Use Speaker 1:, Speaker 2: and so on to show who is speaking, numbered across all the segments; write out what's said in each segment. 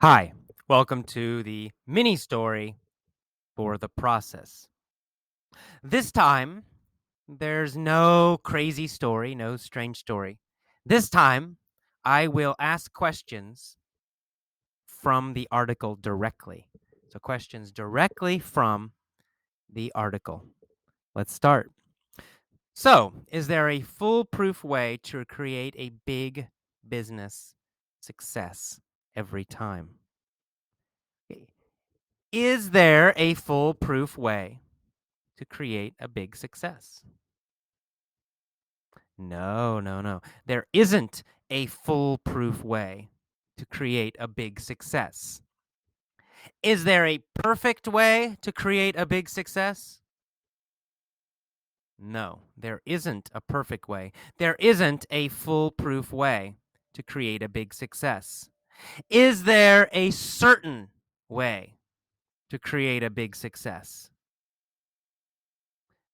Speaker 1: Hi, welcome to the mini story for the process. This time, there's no crazy story, no strange story. This time, I will ask questions from the article directly. So, questions directly from the article. Let's start. So, is there a foolproof way to create a big business success every time? Is there a foolproof way to create a big success? No, no, no. There isn't a foolproof way to create a big success. Is there a perfect way to create a big success? No, there isn't a perfect way. There isn't a foolproof way to create a big success. Is there a certain way to create a big success?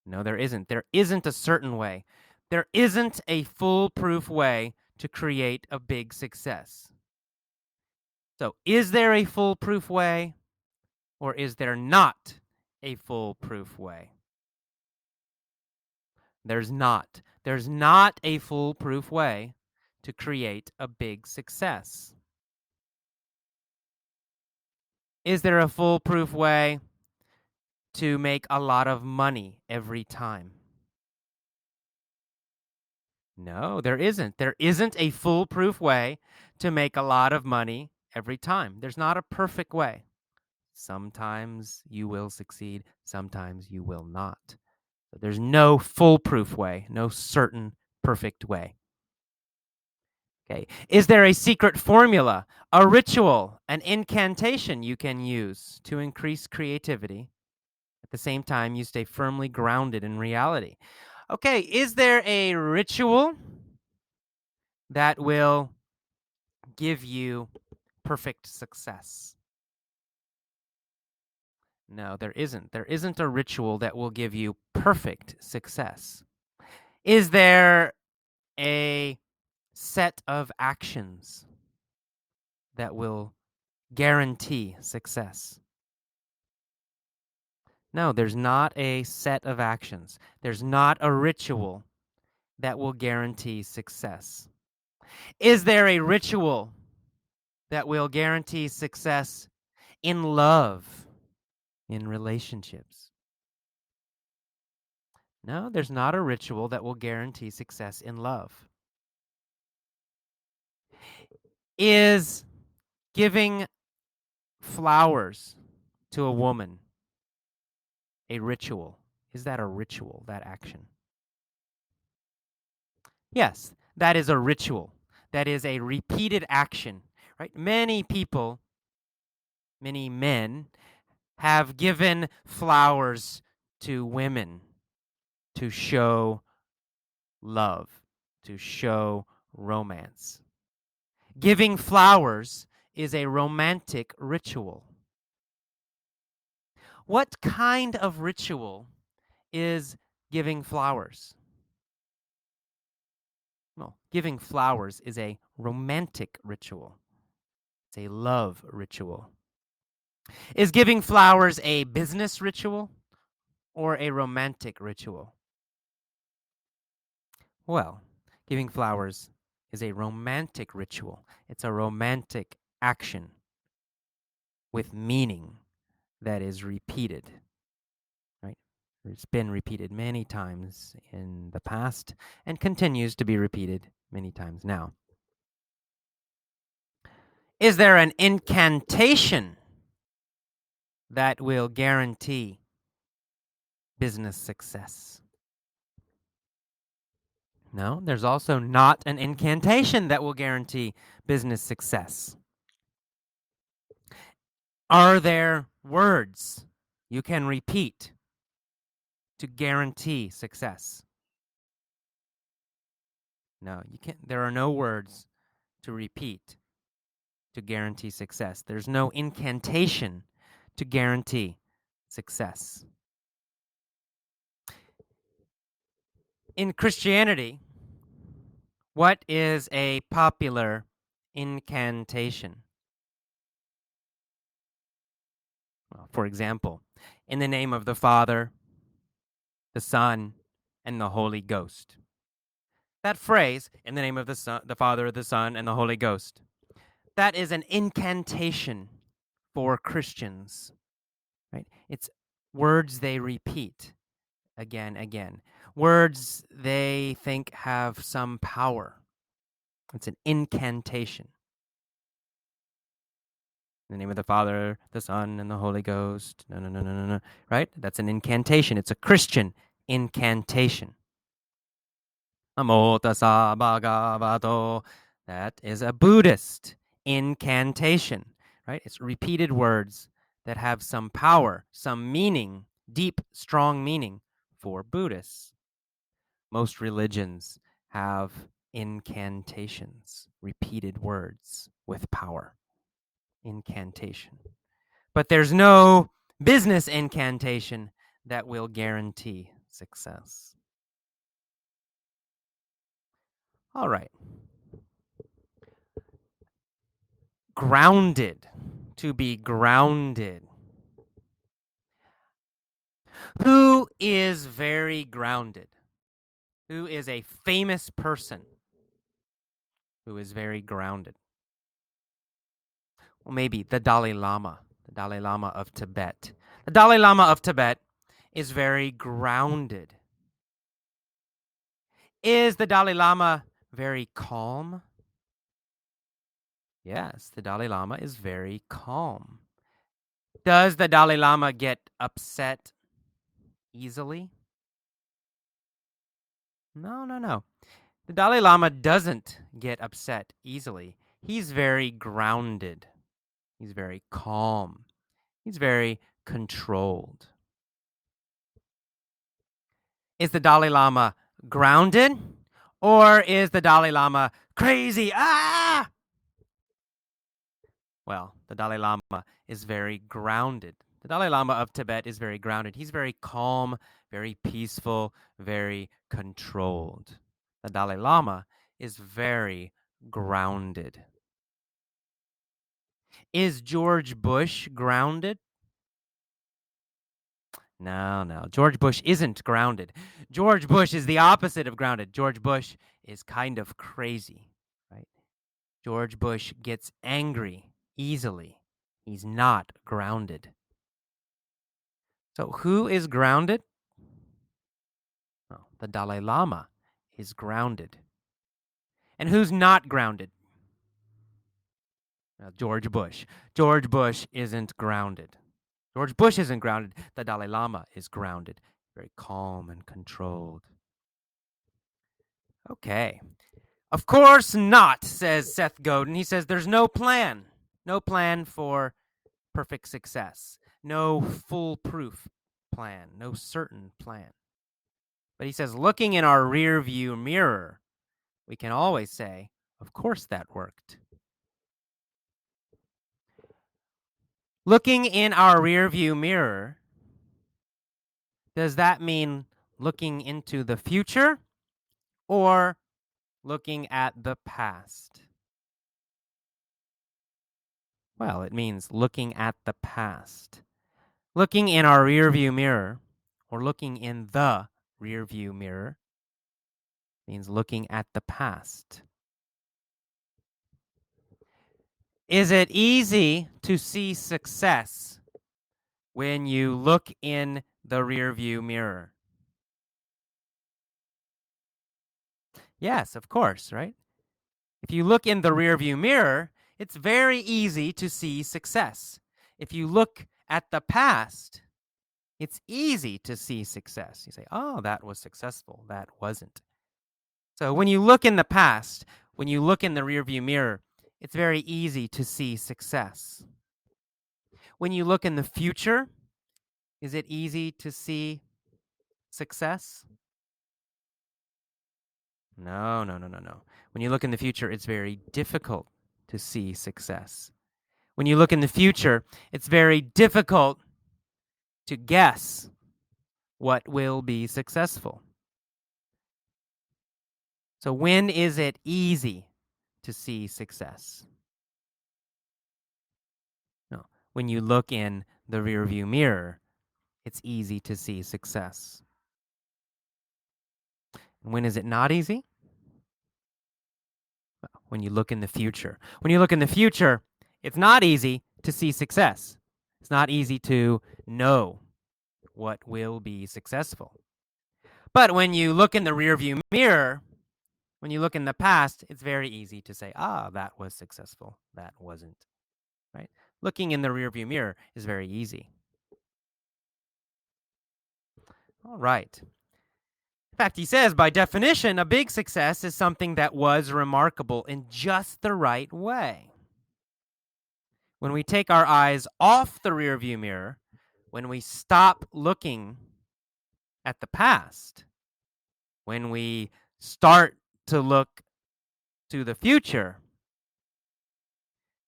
Speaker 1: No, there isn't. There isn't a certain way. There isn't a foolproof way to create a big success. So, is there a foolproof way or is there not a foolproof way? There's not. There's not a foolproof way to create a big success. Is there a foolproof way to make a lot of money every time? No, there isn't. There isn't a foolproof way to make a lot of money every time. There's not a perfect way. Sometimes you will succeed, sometimes you will not. But there's no foolproof way, no certain perfect way. Okay. Is there a secret formula, a ritual, an incantation you can use to increase creativity? At the same time, you stay firmly grounded in reality. Okay, is there a ritual that will give you perfect success? No, there isn't. There isn't a ritual that will give you perfect success. Is there a set of actions that will guarantee success? No, there's not a set of actions. There's not a ritual that will guarantee success. Is there a ritual that will guarantee success in love, in relationships? No, there's not a ritual that will guarantee success in love. Is giving flowers to a woman a ritual? Is that a ritual, that action? Yes, that is a ritual. That is a repeated action, right? Many people, many men have given flowers to women to show love, to show romance. Giving flowers is a romantic ritual. What kind of ritual is giving flowers? Well, giving flowers is a romantic ritual. It's a love ritual. Is giving flowers a business ritual or a romantic ritual? Well, giving flowers is a romantic ritual. It's a romantic action with meaning that is repeated, right? It's been repeated many times in the past and continues to be repeated many times now. Is there an incantation that will guarantee business success? No, there's also not an incantation that will guarantee business success. Are there words you can repeat to guarantee success? No, you can't. There are no words to repeat to guarantee success. There's no incantation to guarantee success. In Christianity, what is a popular incantation? Well, for example, in the name of the Father, the Son, and the Holy Ghost. That phrase, in the name of the Son, the Father, the Son, and the Holy Ghost, that is an incantation for Christians, right? It's words they repeat again. Words they think have some power. It's an incantation. In the name of the Father, the Son, and the Holy Ghost. No. Right? That's an incantation. It's a Christian incantation. Namo tassa bhagavato. That is a Buddhist incantation, right? It's repeated words that have some power, some meaning, deep, strong meaning for Buddhists. Most religions have incantations, repeated words with power. Incantation. But there's no business incantation that will guarantee success. All right. Grounded. To be grounded. Who is very grounded? Who is a famous person who is very grounded? Well, maybe the Dalai Lama of Tibet. The Dalai Lama of Tibet is very grounded. Is the Dalai Lama very calm? Yes, the Dalai Lama is very calm. Does the Dalai Lama get upset easily? No. The Dalai Lama doesn't get upset easily. He's very grounded. He's very calm. He's very controlled. Is the Dalai Lama grounded? Or is the Dalai Lama crazy? Ah! Well, the Dalai Lama is very grounded. The Dalai Lama of Tibet is very grounded. He's very calm, very peaceful, very controlled. The Dalai Lama is very grounded. Is George Bush grounded? No. George Bush isn't grounded. George Bush is the opposite of grounded. George Bush is kind of crazy, right? George Bush gets angry easily. He's not grounded. So who is grounded? Oh, the Dalai Lama is grounded. And who's not grounded? George Bush. George Bush isn't grounded. George Bush isn't grounded. The Dalai Lama is grounded, very calm and controlled. Okay. Of course not, says Seth Godin. He says there's no plan. No plan for perfect success. No foolproof plan. No certain plan. But he says looking in our rear view mirror, we can always say, of course that worked. Looking in our rear view mirror, does that mean looking into the future or looking at the past? Well, it means looking at the past. Looking in our rear view mirror or looking in the rear view mirror means looking at the past. Is it easy to see success when you look in the rear view mirror? Yes, of course, right? If you look in the rear view mirror, it's very easy to see success. If you look at the past, it's easy to see success. You say, oh, that was successful. That wasn't. So when you look in the past, when you look in the rearview mirror, it's very easy to see success. When you look in the future, is it easy to see success? No. When you look in the future, it's very difficult to see success. When you look in the future, it's very difficult to guess what will be successful. So when is it easy to see success? No. When you look in the rearview mirror, it's easy to see success. When is it not easy? When you look in the future. When you look in the future, it's not easy to see success. It's not easy to know what will be successful. But when you look in the rearview mirror, when you look in the past, it's very easy to say, that was successful. That wasn't, right? Looking in the rearview mirror is very easy. All right. In fact, he says, by definition, a big success is something that was remarkable in just the right way. When we take our eyes off the rearview mirror, when we stop looking at the past, when we start to look to the future,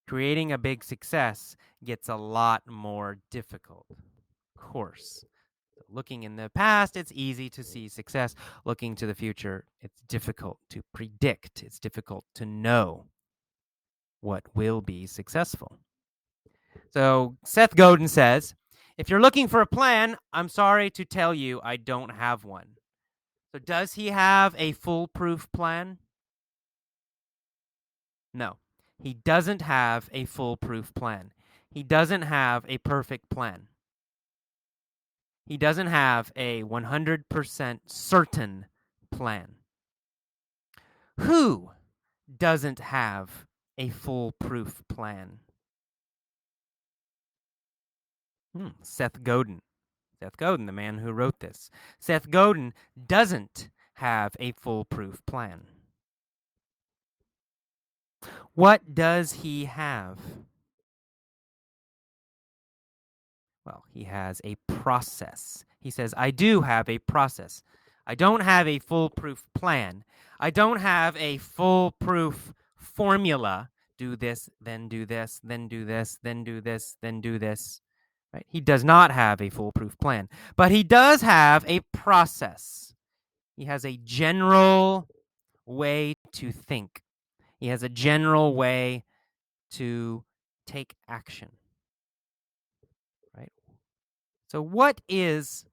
Speaker 1: creating a big success gets a lot more difficult. Of course, looking in the past, it's easy to see success. Looking to the future, it's difficult to predict. It's difficult to know what will be successful. So Seth Godin says, if you're looking for a plan, I'm sorry to tell you I don't have one. So does he have a foolproof plan? No, he doesn't have a foolproof plan. He doesn't have a perfect plan. He doesn't have a 100% certain plan. Who doesn't have a foolproof plan? Seth Godin. Seth Godin, the man who wrote this. Seth Godin doesn't have a foolproof plan. What does he have? Well, he has a process. He says, I do have a process. I don't have a foolproof plan. I don't have a foolproof formula. Do this, then do this, then do this, then do this, then do this. Right? He does not have a foolproof plan, but he does have a process. He has a general way to think. He has a general way to take action. Right? So what is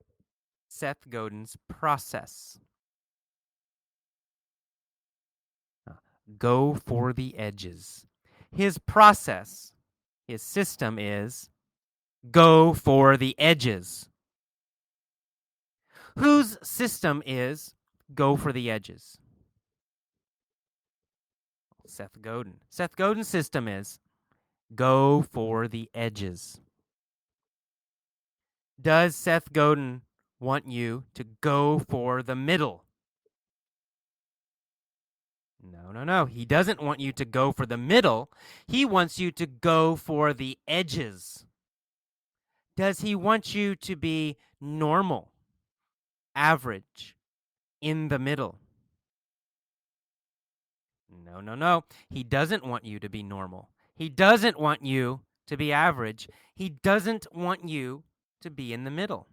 Speaker 1: Seth Godin's process? Go for the edges. His process, his system is go for the edges. Whose system is go for the edges? Seth Godin. Seth Godin's system is go for the edges. Does Seth Godin want you to go for the middle? No. He doesn't want you to go for the middle. He wants you to go for the edges. Does he want you to be normal, average, in the middle? No. He doesn't want you to be normal. He doesn't want you to be average. He doesn't want you to be in the middle.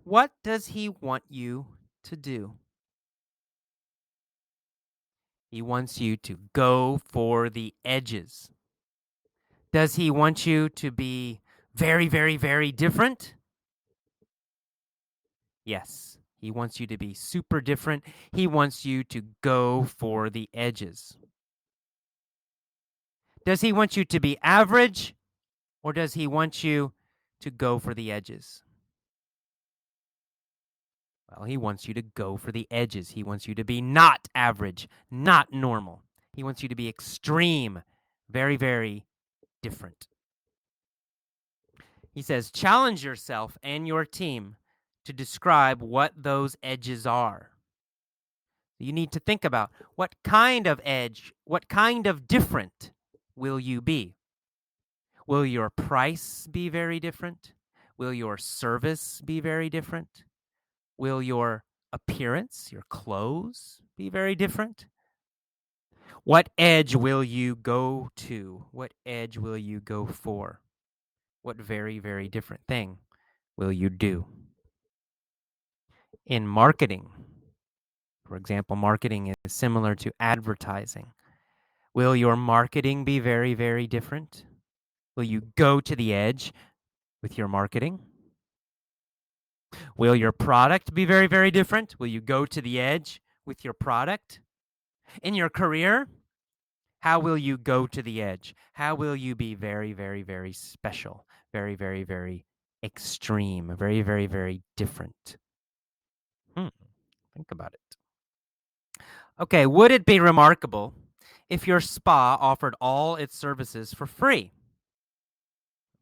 Speaker 1: What does he want you to do? He wants you to go for the edges. Does he want you to be very, very, very different? Yes. He wants you to be super different. He wants you to go for the edges. Does he want you to be average, or does he want you to go for the edges? Well, he wants you to go for the edges. He wants you to be not average, not normal. He wants you to be extreme, very, very different. He says, challenge yourself and your team to describe what those edges are. You need to think about what kind of edge, what kind of different will you be? Will your price be very different? Will your service be very different? Will your appearance, your clothes be very different? What edge will you go to? What edge will you go for? What very, very different thing will you do? In marketing, for example, marketing is similar to advertising. Will your marketing be very, very different? Will you go to the edge with your marketing? Will your product be very, very different? Will you go to the edge with your product? In your career, how will you go to the edge? How will you be very, very, very special? Very, very, very extreme, very, very, very different. Think about it. Okay, would it be remarkable if your spa offered all its services for free?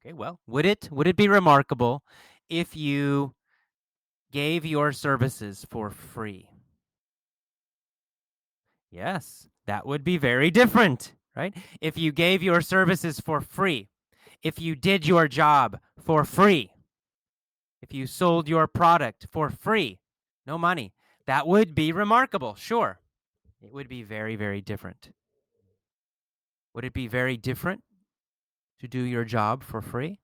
Speaker 1: Okay, well, would it be remarkable if you gave your services for free? Yes, that would be very different, right? If you gave your services for free, if you did your job for free, if you sold your product for free, no money, that would be remarkable, sure. It would be very, very different. Would it be very different to do your job for free?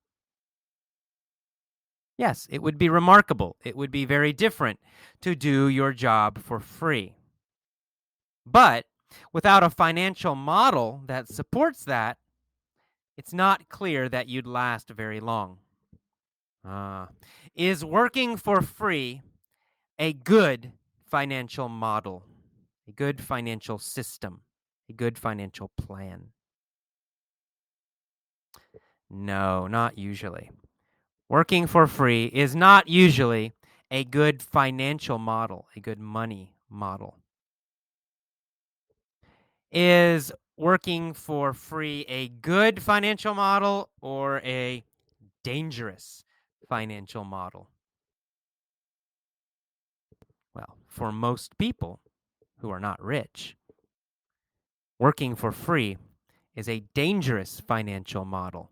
Speaker 1: Yes, it would be remarkable. It would be very different to do your job for free. But without a financial model that supports that, it's not clear that you'd last very long. Uh, is working for free a good financial model, a good financial system, a good financial plan? No, not usually. Working for free is not usually a good financial model, a good money model. Is working for free a good financial model or a dangerous financial model? Well, for most people who are not rich, working for free is a dangerous financial model.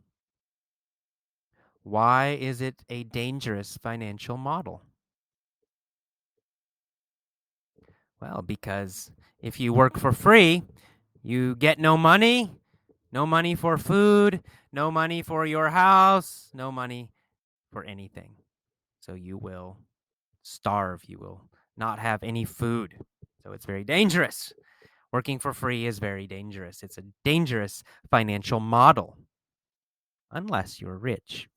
Speaker 1: Why is it a dangerous financial model? Well, because if you work for free, you get no money for food, no money for your house, no money for anything. So you will starve, you will not have any food. So it's very dangerous. Working for free is very dangerous. It's a dangerous financial model, unless you're rich.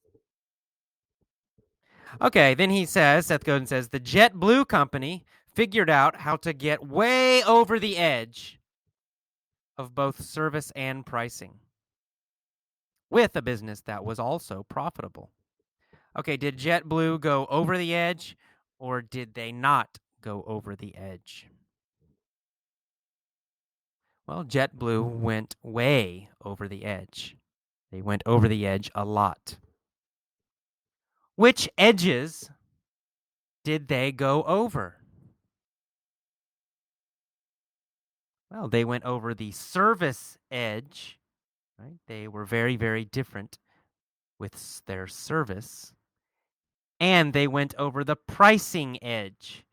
Speaker 1: Okay, then Seth Godin says, the JetBlue company figured out how to get way over the edge of both service and pricing with a business that was also profitable. Okay, did JetBlue go over the edge or did they not go over the edge? Well, JetBlue went way over the edge. They went over the edge a lot. Which edges did they go over? Well, they went over the service edge, right? They were very, very different with their service. And they went over the pricing edge.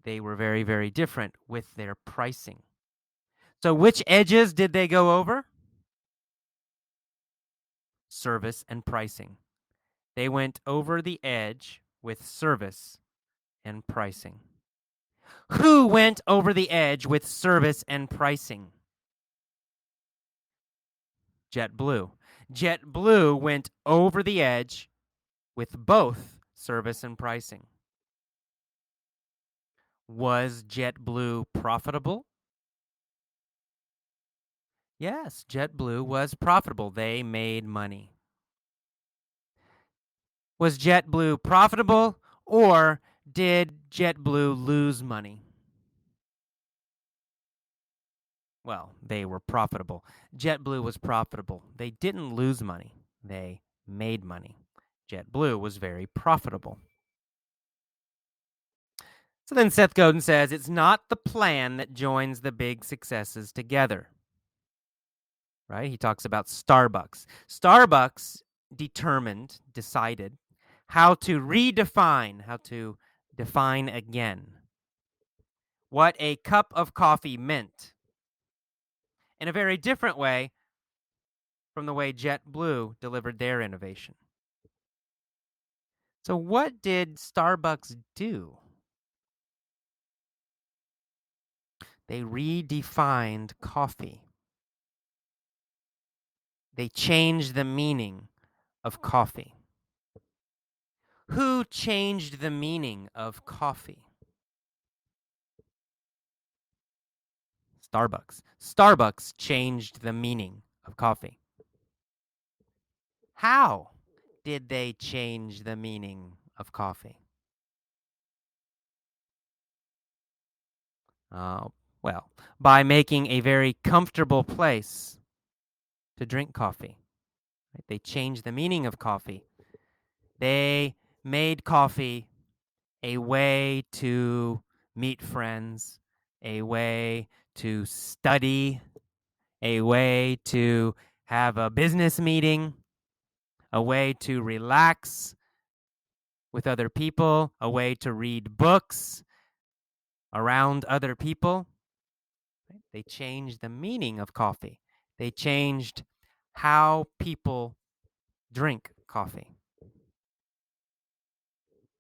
Speaker 1: They were very, very different with their pricing. So which edges did they go over? Service and pricing. They went over the edge with service and pricing. Who went over the edge with service and pricing? JetBlue. JetBlue went over the edge with both service and pricing. Was JetBlue profitable? Yes, JetBlue was profitable. They made money. Was JetBlue profitable or did JetBlue lose money? Well, they were profitable. JetBlue was profitable. They didn't lose money. They made money. JetBlue was very profitable. So then Seth Godin says, it's not the plan that joins the big successes together. Right? He talks about Starbucks. Starbucks decided how to define again what a cup of coffee meant in a very different way from the way JetBlue delivered their innovation. So what did Starbucks do? They redefined coffee. They changed the meaning of coffee. Who changed the meaning of coffee? Starbucks. Starbucks changed the meaning of coffee. How did they change the meaning of coffee? Uh, well, by making a very comfortable place to drink coffee. Right? They changed the meaning of coffee. They made coffee a way to meet friends, a way to study, a way to have a business meeting, a way to relax with other people, a way to read books around other people. Right? They changed the meaning of coffee. They changed how people drink coffee.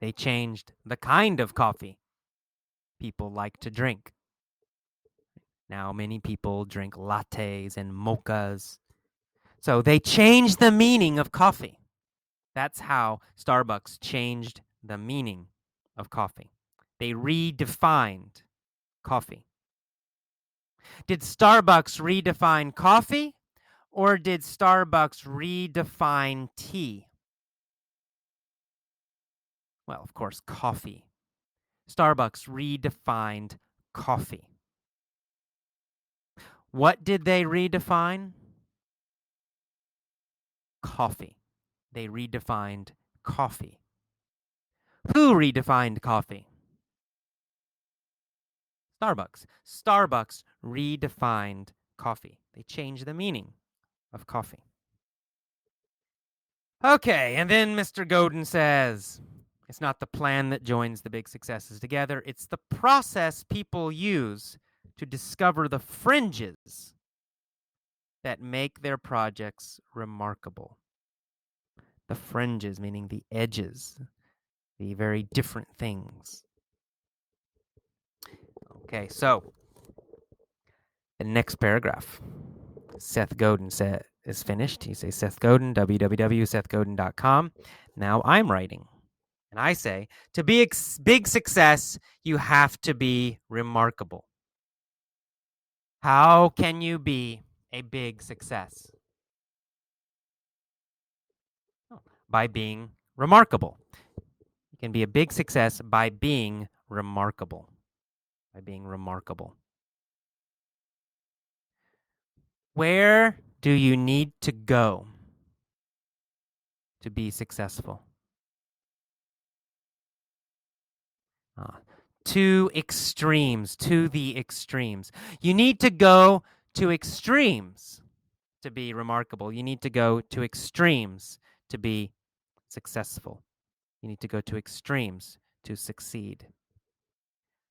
Speaker 1: They changed the kind of coffee people like to drink. Now, many people drink lattes and mochas. So they changed the meaning of coffee. That's how Starbucks changed the meaning of coffee. They redefined coffee. Did Starbucks redefine coffee, or did Starbucks redefine tea? Well, of course, coffee. Starbucks redefined coffee. What did they redefine? Coffee. They redefined coffee. Who redefined coffee? Starbucks. Starbucks redefined coffee. They changed the meaning of coffee. Okay, and then Mr. Godin says, it's not the plan that joins the big successes together, it's the process people use to discover the fringes that make their projects remarkable. The fringes, meaning the edges, the very different things. Okay, so the next paragraph. Seth Godin is finished. You say Seth Godin, www.sethgodin.com. Now I'm writing. And I say, to be a big success, you have to be remarkable. How can you be a big success? By being remarkable. You can be a big success by being remarkable. By being remarkable. Where do you need to go to be successful? To extremes, to the extremes. You need to go to extremes to be remarkable. You need to go to extremes to be successful. You need to go to extremes to succeed.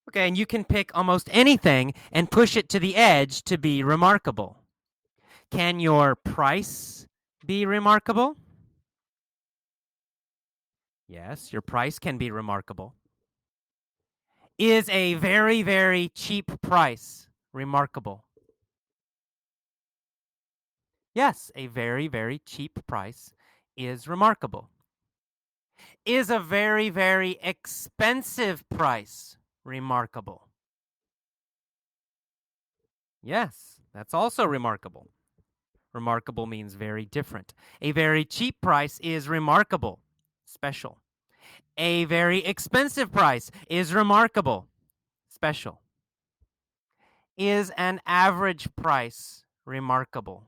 Speaker 1: Okay, and you can pick almost anything and push it to the edge to be remarkable. Can your price be remarkable? Yes, your price can be remarkable. Is a very, very cheap price remarkable? Yes, a very, very cheap price is remarkable. Is a very, very expensive price remarkable? Yes, that's also remarkable. Remarkable means very different. A very cheap price is remarkable, special. A very expensive price is remarkable, special. Is an average price remarkable?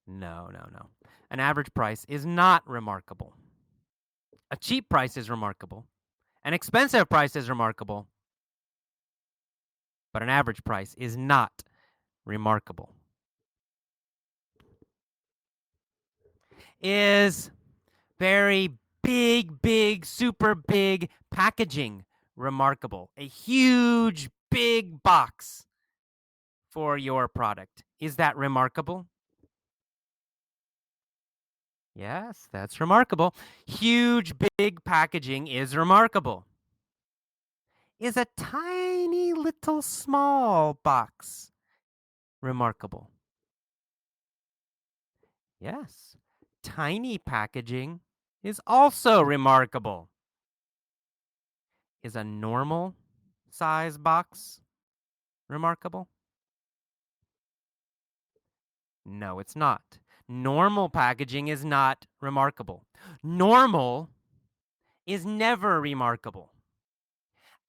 Speaker 1: No, no, no. An average price is not remarkable. A cheap price is remarkable. An expensive price is remarkable. But an average price is not remarkable. Is very big, super big packaging remarkable? A huge, big box for your product. Is that remarkable? Yes, that's remarkable. Huge, big packaging is remarkable. Is a tiny little small box remarkable? Yes. Tiny packaging is also remarkable. Is a normal size box remarkable? No, it's not. Normal packaging is not remarkable. Normal is never remarkable.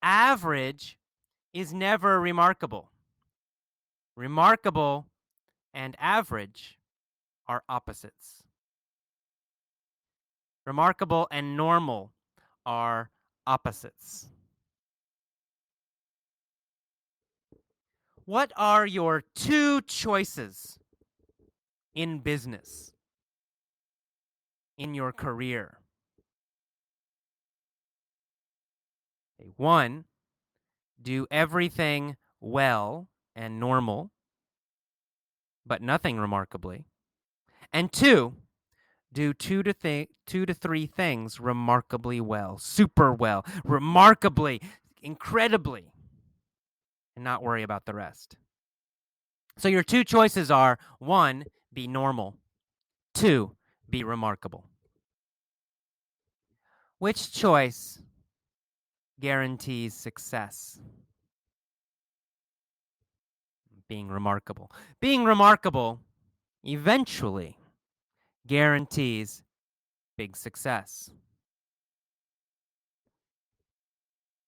Speaker 1: Average is never remarkable. Remarkable and average are opposites. Remarkable and normal are opposites. What are your two choices in business, in your career? Okay, one, do everything well and normal, but nothing remarkably. And two, do two to three things remarkably well, super well, remarkably, incredibly, and not worry about the rest. So your two choices are one, be normal, two, be remarkable. Which choice guarantees success? Being remarkable. Being remarkable eventually guarantees big success.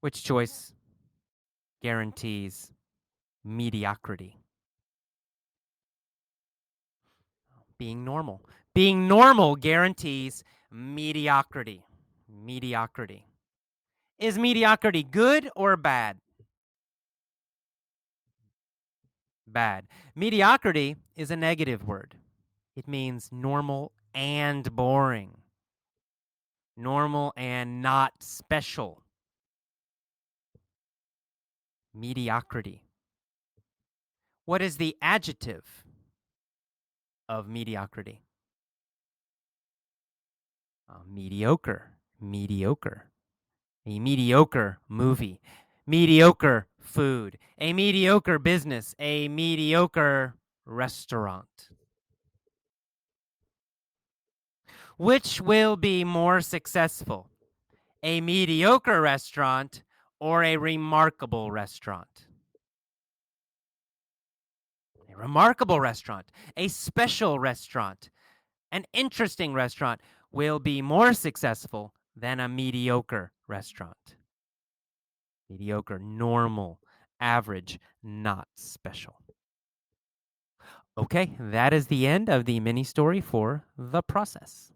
Speaker 1: Which choice guarantees mediocrity? Being normal. Being normal guarantees mediocrity. Mediocrity. Is mediocrity good or bad? Bad. Mediocrity is a negative word. It means normal and boring. Normal and not special. Mediocrity. What is the adjective of mediocrity? Mediocre. Mediocre. A mediocre movie. Mediocre food. A mediocre business. A mediocre restaurant. Which will be more successful? A mediocre restaurant or a remarkable restaurant? A remarkable restaurant, a special restaurant, an interesting restaurant will be more successful than a mediocre restaurant. Mediocre, normal, average, not special. Okay, that is the end of the mini story for The Process.